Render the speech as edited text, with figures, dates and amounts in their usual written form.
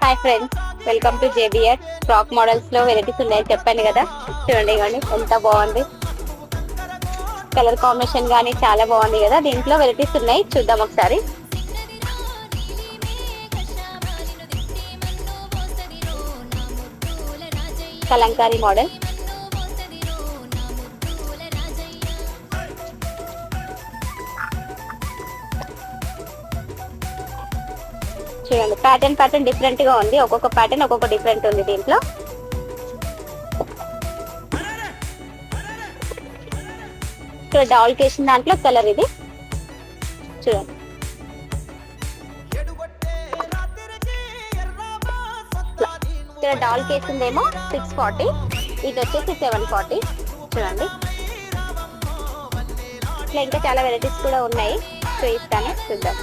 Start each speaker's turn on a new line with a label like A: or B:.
A: Hi friends, welcome to JBR. Frock models లో varieties ఉన్నాయని చెప్పాను కదా. చూడండి ఇవ్వండి ఎంత బాగుంది. కలర్ కాంబినేషన్ గానీ చాలా బాగుంది కదా. దీంట్లో వెరైటీస్ ఉన్నాయి, చూద్దాం ఒకసారి. కలంకారీ మోడల్, చూడండి ప్యాటర్న్ డిఫరెంట్ గా ఉంది. ఒక్కొక్క ప్యాటర్న్ ఒక్కొక్క డిఫరెంట్ ఉంది దీంట్లో. ఇక్కడ డాల్ కేసిన దాంట్లో కలర్ ఇది చూడండి. ఇక్కడ డాల్ కేసిందేమో 640, ఇది వచ్చేసి 740. చూడండి ఇట్లా ఇంకా చాలా వెరైటీస్ కూడా ఉన్నాయి, చూపిస్తాను, చూద్దాం.